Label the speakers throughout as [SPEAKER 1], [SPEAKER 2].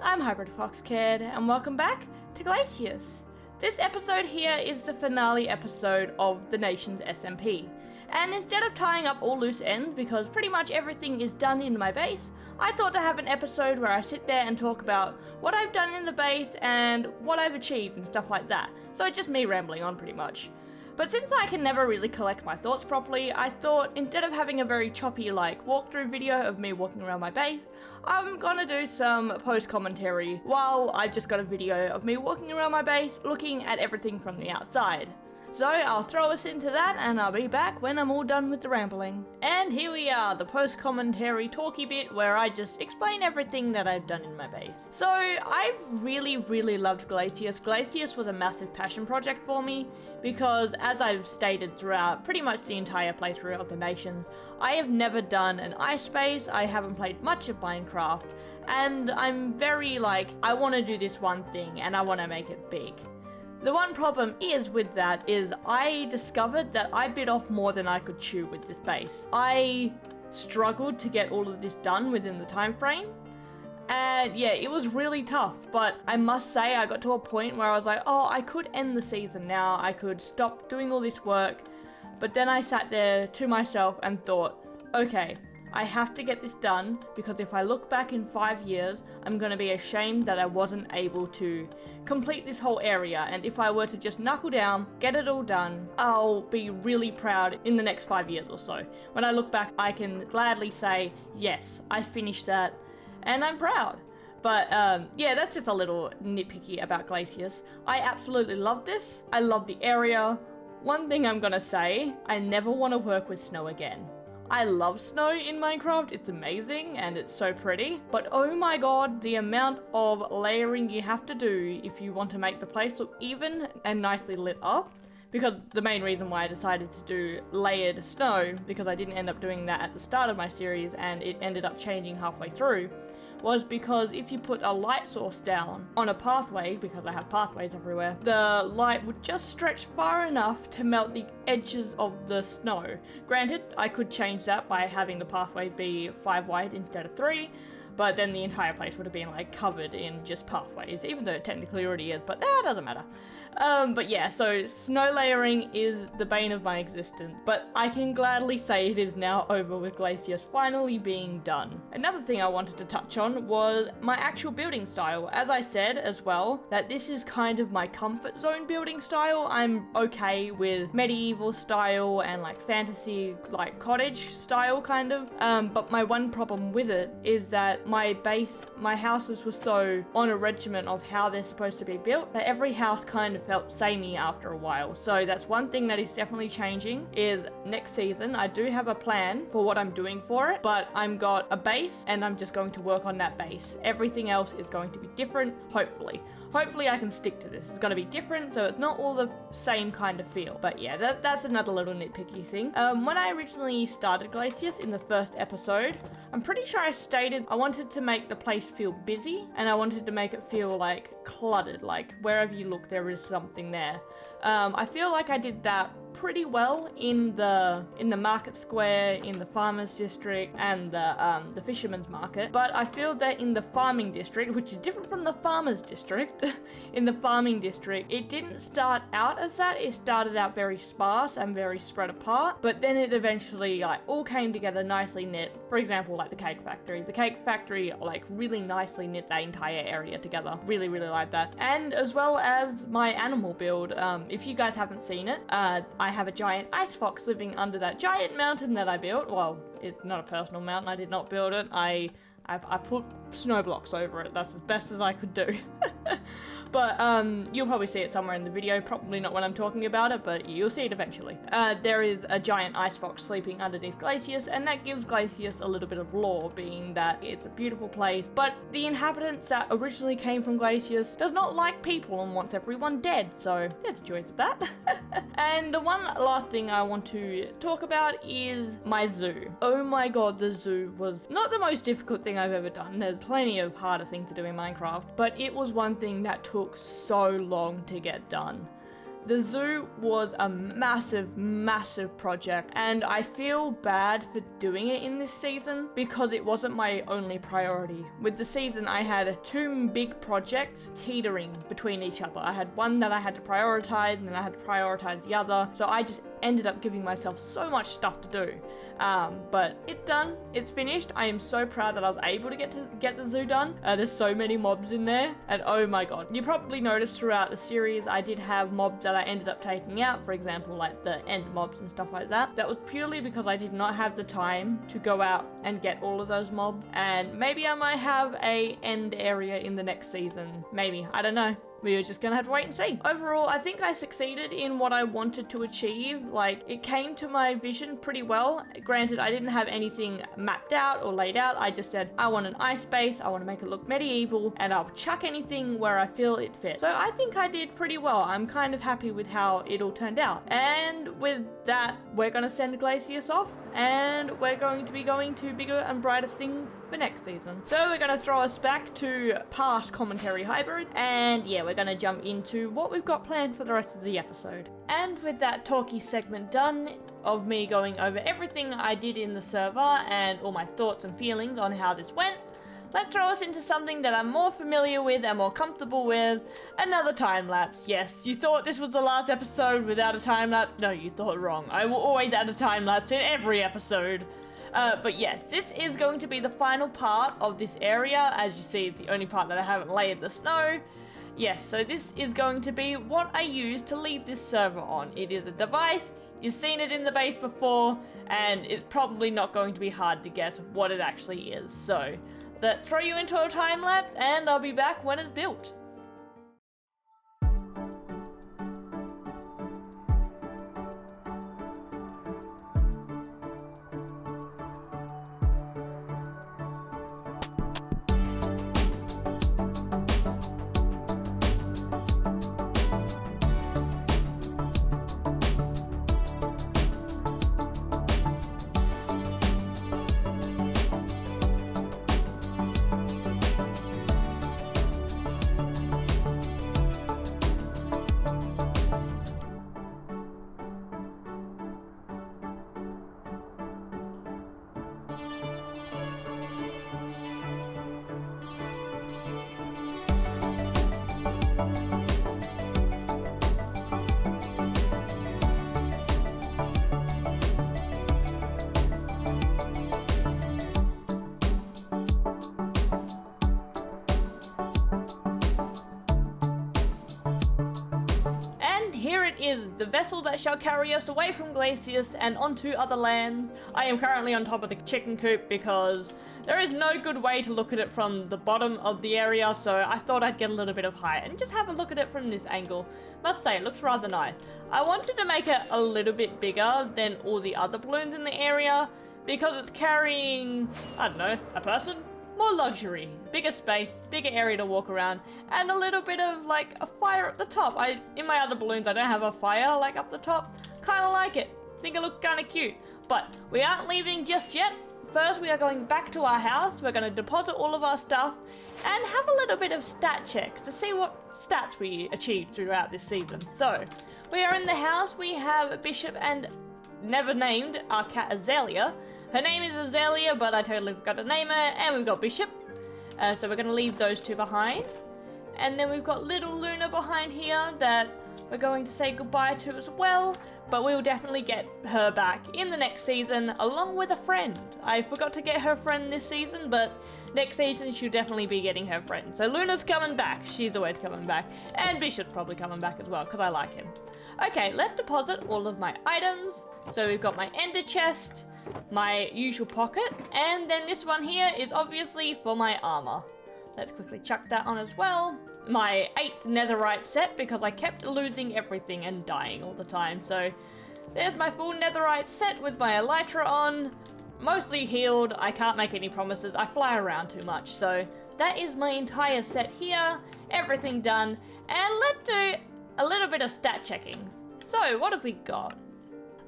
[SPEAKER 1] I'm HybridFoxKid, and welcome back to Glacious. This episode here is the finale episode of the Nations SMP, and instead of tying up all loose ends, because pretty much everything is done in my base, I thought to have an episode where I sit there and talk about what I've done in the base and what I've achieved and stuff like that. So just me rambling on pretty much. But since I can never really collect my thoughts properly, I thought instead of having a very choppy walkthrough video of me walking around my base, I'm gonna do some post-commentary while I just got a video of me walking around my base looking at everything from the outside. So I'll throw us into that and I'll be back when I'm all done with the rambling. And here we are, the post-commentary talky bit where I just explain everything that I've done in my base. So I've really loved Glacious. Glacious was a massive passion project for me because, as I've stated throughout pretty much the entire playthrough of the Nations, I have never done an ice base, I haven't played much of Minecraft, and I'm very I want to do this one thing and I want to make it big. The one problem with that is I discovered that I bit off more than I could chew with this base. I struggled to get all of this done within the time frame, and yeah, it was really tough, but I must say I got to a point where I was like, oh, I could end the season now, I could stop doing all this work, but then I sat there to myself and thought, okay, I have to get this done, because if I look back in 5 years, I'm going to be ashamed that I wasn't able to complete this whole area, and if I were to just knuckle down, get it all done, I'll be really proud in the next 5 years or so. When I look back, I can gladly say, yes, I finished that, and I'm proud. But yeah, that's just a little nitpicky about Glacious. I absolutely love this. I love the area. One thing I'm going to say, I never want to work with snow again. I love snow in Minecraft, it's amazing and it's so pretty, but oh my god, the amount of layering you have to do if you want to make the place look even and nicely lit up. Because the main reason why I decided to do layered snow, because I didn't end up doing that at the start of my series and it ended up changing halfway through, was because if you put a light source down on a pathway, because I have pathways everywhere, the light would just stretch far enough to melt the edges of the snow. Granted, I could change that by having the pathway be 5 wide instead of 3, but then the entire place would have been covered in just pathways, even though it technically already is, but that doesn't matter. But yeah, so snow layering is the bane of my existence, but I can gladly say it is now over with Glacious finally being done. Another thing I wanted to touch on was my actual building style. As I said as well, that this is kind of my comfort zone building style. I'm okay with medieval style and fantasy, cottage style kind of, but my one problem with it is that my houses were so on a regimen of how they're supposed to be built that every house kind of felt samey after a while. So that's one thing that is definitely changing, is next season I do have a plan for what I'm doing for it, but I'm got a base and I'm just going to work on that base. Everything else is going to be different, hopefully. Hopefully I can stick to this. It's going to be different, so it's not all the same kind of feel. But yeah, that's another little nitpicky thing. When I originally started Glacious in the first episode, I'm pretty sure I stated I wanted to make the place feel busy, and I wanted to make it feel cluttered, wherever you look there is something there. I feel like I did that pretty well in the market square, in the farmers district, and the fisherman's market, but I feel that in the farming district, which is different from the farmers district, in the farming district, it didn't start out as that. It started out very sparse and very spread apart, but then it eventually all came together nicely knit. For example, the cake factory. The cake factory really nicely knit that entire area together. Really like that. And as well as my animal build. If you guys haven't seen it, I have a giant ice fox living under that giant mountain that I built. Well, it's not a personal mountain, I did not build it. I put snow blocks over it. That's as best as I could do. But you'll probably see it somewhere in the video, probably not when I'm talking about it, but you'll see it eventually. There is a giant ice fox sleeping underneath Glacious, and that gives Glacious a little bit of lore, being that it's a beautiful place, but the inhabitants that originally came from Glacious does not like people and wants everyone dead, so there's joys of that. And the one last thing I want to talk about is my zoo. Oh my god, the zoo was not the most difficult thing I've ever done. There's plenty of harder things to do in Minecraft, but it was one thing that took so long to get done. The zoo was a massive project, and I feel bad for doing it in this season because it wasn't my only priority. With the season, I had 2 big projects teetering between each other. I had one that I had to prioritize, and then I had to prioritize the other, so I just ended up giving myself so much stuff to do. But it's done, it's finished. I am so proud that I was able to get the zoo done. There's so many mobs in there, and oh my god. You probably noticed throughout the series I did have mobs that I ended up taking out, for example like the end mobs and stuff like that. That was purely because I did not have the time to go out and get all of those mobs, and maybe I might have a end area in the next season. Maybe, I don't know. We're just gonna have to wait and see. Overall, I think I succeeded in what I wanted to achieve. Like, it came to my vision pretty well. Granted, I didn't have anything mapped out or laid out. I just said, I want an ice base, I want to make it look medieval, and I'll chuck anything where I feel it fits. So I think I did pretty well. I'm kind of happy with how it all turned out. And with that, we're gonna send Glacious off, and we're going to be going to bigger and brighter things for next season. So we're gonna throw us back to past commentary hybrid, and yeah, we're gonna jump into what we've got planned for the rest of the episode. And with that talky segment done of me going over everything I did in the server and all my thoughts and feelings on how this went, let's throw us into something that I'm more familiar with and more comfortable with, another time lapse. Yes, you thought this was the last episode without a time lapse? No, you thought wrong. I will always add a time lapse in every episode. But yes, this is going to be the final part of this area. As you see, it's the only part that I haven't layered the snow. Yes, so this is going to be what I use to lead this server on. It is a device, you've seen it in the base before, and it's probably not going to be hard to guess what it actually is. So, let's throw you into a time lapse, and I'll be back when it's built. Is the vessel that shall carry us away from Glacious and onto other lands. I am currently on top of the chicken coop because there is no good way to look at it from the bottom of the area, so I thought I'd get a little bit of height and just have a look at it from this angle. Must say, it looks rather nice. I wanted to make it a little bit bigger than all the other balloons in the area because it's carrying, I don't know, a person? More luxury, bigger space, bigger area to walk around, and a little bit of like a fire at the top. In my other balloons I don't have a fire like up the top. Kinda like it. Think it looked kinda cute. But we aren't leaving just yet. First we are going back to our house. We're gonna deposit all of our stuff and have a little bit of stat checks to see what stats we achieved throughout this season. So, we are in the house. We have Bishop and never named our cat Azalea. Her name is Azalea, but I totally forgot to name her, and we've got Bishop. So we're going to leave those two behind. And then we've got little Luna behind here that we're going to say goodbye to as well, but we will definitely get her back in the next season, along with a friend. I forgot to get her friend this season, but next season she'll definitely be getting her friend. So Luna's coming back, she's always coming back, and Bishop's probably coming back as well, because I like him. Okay, let's deposit all of my items. So we've got my ender chest, my usual pocket, and then this one here is obviously for my armor. Let's quickly chuck that on as well. My 8th netherite set, because I kept losing everything and dying all the time. So there's my full netherite set with my elytra on, mostly healed. I can't make any promises, I fly around too much. So that is my entire set here, everything done. And let's do a little bit of stat checking. So what have we got?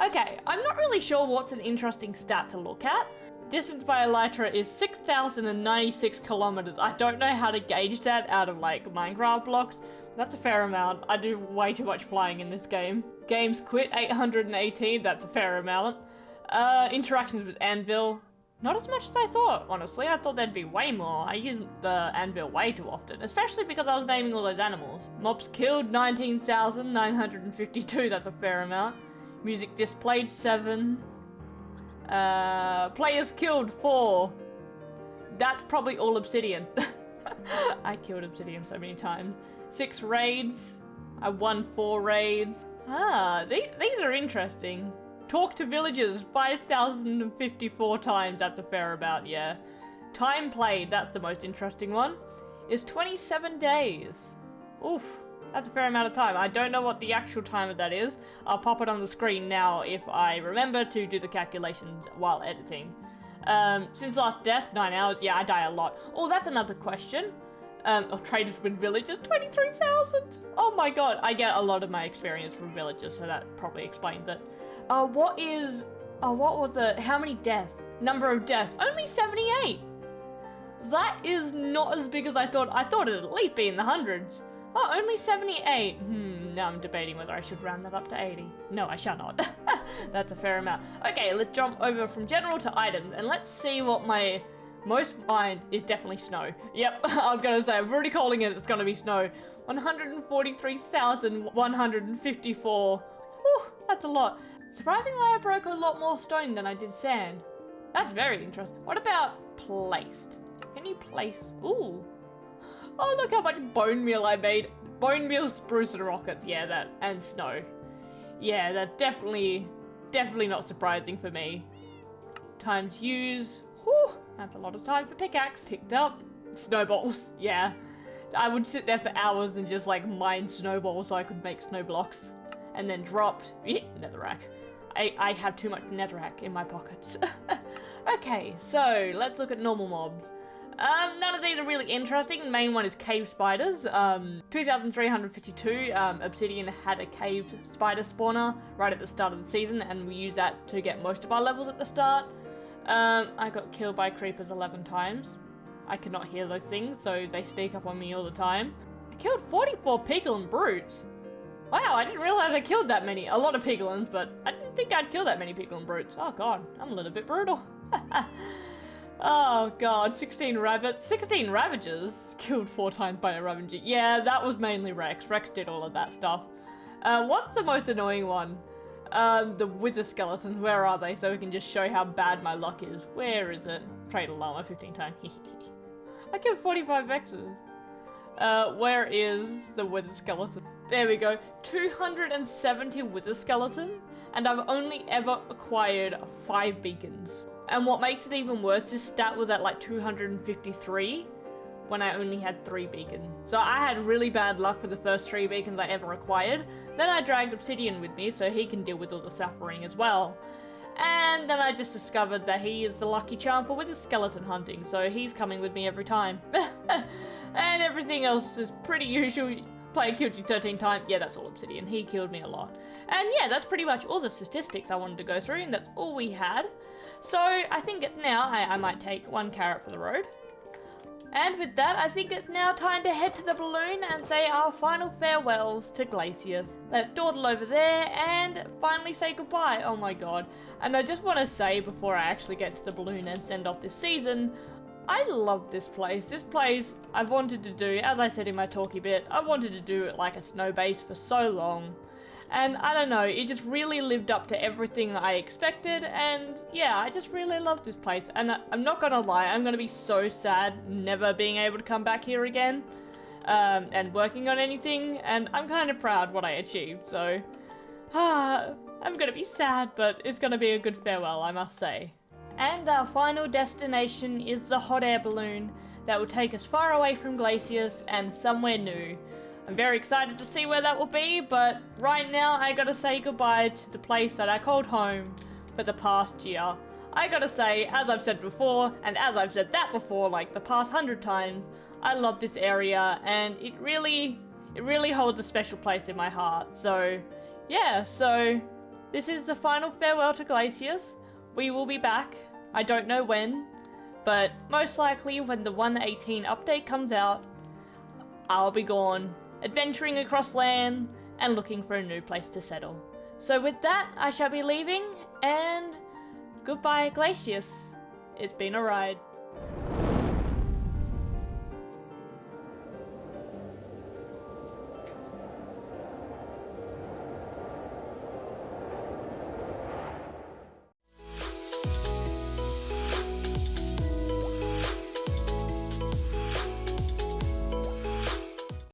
[SPEAKER 1] Okay, I'm not really sure what's an interesting stat to look at. Distance by elytra is 6,096 kilometers. I don't know how to gauge that out of like Minecraft blocks. That's a fair amount. I do way too much flying in this game. Games quit, 818, that's a fair amount. Interactions with Anvil, not as much as I thought, honestly. I thought there'd be way more. I use the Anvil way too often, especially because I was naming all those animals. Mobs killed, 19,952, that's a fair amount. Music displayed, 7. Players killed, 4. That's probably all Obsidian. I killed Obsidian so many times. 6 raids. I won 4 raids. These are interesting. Talk to villagers 5,054 times. That's a fair amount, yeah. Time played, that's the most interesting one, is 27 days. Oof, that's a fair amount of time. I don't know what the actual time of that is. I'll pop it on the screen now if I remember to do the calculations while editing. Since last death, 9 hours. Yeah, I die a lot. Oh, that's another question. Traded with villagers, 23,000. Oh my god, I get a lot of my experience from villagers, so that probably explains it. How many deaths? Number of deaths, only 78. That is not as big as I thought. I thought it'd at least be in the hundreds. Oh, only 78. Now I'm debating whether I should round that up to 80. No, I shall not. That's a fair amount. Okay, let's jump over from general to items, and let's see what my most mine is. Definitely snow. Yep, I was gonna say, I'm already calling it, it's gonna be snow. 143,154. Whew, that's a lot. Surprisingly, I broke a lot more stone than I did sand. That's very interesting. What about placed? Can you place? Ooh. Oh, look how much bone meal I made. Bone meal, spruce, and rockets. Yeah, that, and snow. Yeah, that's definitely not surprising for me. Times use. Whew, that's a lot of time for pickaxe. Picked up. Snowballs. Yeah. I would sit there for hours and just like mine snowballs so I could make snow blocks. And then dropped. Yeah, netherrack. I have too much netherrack in my pockets. Okay, so let's look at normal mobs. None of these are really interesting. The main one is cave spiders. 2,352. Obsidian had a cave spider spawner right at the start of the season, and we use that to get most of our levels at the start. I got killed by creepers 11 times. I cannot hear those things, so they sneak up on me all the time. I killed 44 piglin brutes. Wow, I didn't realize I killed that many. A lot of piglins, but I didn't think I'd kill that many piglin brutes. Oh god, I'm a little bit brutal. Oh god, 16 rabbits. 16 ravagers killed 4 times by a ravager. Yeah, that was mainly Rex. Rex did all of that stuff. What's the most annoying one? The wither skeletons. Where are they? So we can just show how bad my luck is. Where is it? Trade a llama 15 times. I killed 45 Vexes. Where is the wither skeleton? There we go. 270 wither skeletons, and I've only ever acquired 5 beacons. And what makes it even worse, this stat was at like 253 when I only had 3 beacons. So I had really bad luck for the first 3 beacons I ever acquired. Then I dragged Obsidian with me so he can deal with all the suffering as well. And then I just discovered that he is the lucky charm for wither skeleton hunting, so he's coming with me every time. And everything else is pretty usual. Player killed you 13 times. Yeah, that's all Obsidian. He killed me a lot. And yeah, that's pretty much all the statistics I wanted to go through, and that's all we had. So I think now I might take 1 carrot for the road. And with that, I think it's now time to head to the balloon and say our final farewells to Glacious. Let's dawdle over there and finally say goodbye. Oh my god. And I just want to say before I actually get to the balloon and send off this season, I love this place. This place I've wanted to do, as I said in my talky bit, I wanted to do it like a snow base for so long. And I don't know, it just really lived up to everything I expected, and yeah, I just really love this place. And I'm not gonna lie, I'm gonna be so sad never being able to come back here again, and working on anything, and I'm kind of proud what I achieved, so I'm gonna be sad, but it's gonna be a good farewell, I must say. And our final destination is the hot air balloon that will take us far away from Glacious and somewhere new. I'm very excited to see where that will be, but right now I gotta say goodbye to the place that I called home for the past year. I gotta say, as I've said before, and as I've said that before like the past 100 times, I love this area and it really holds a special place in my heart. So yeah, so this is the final farewell to Glacious. We will be back. I don't know when, but most likely when the 1.18 update comes out, I'll be gone adventuring across land, and looking for a new place to settle. So with that, I shall be leaving, and goodbye, Glacious. It's been a ride.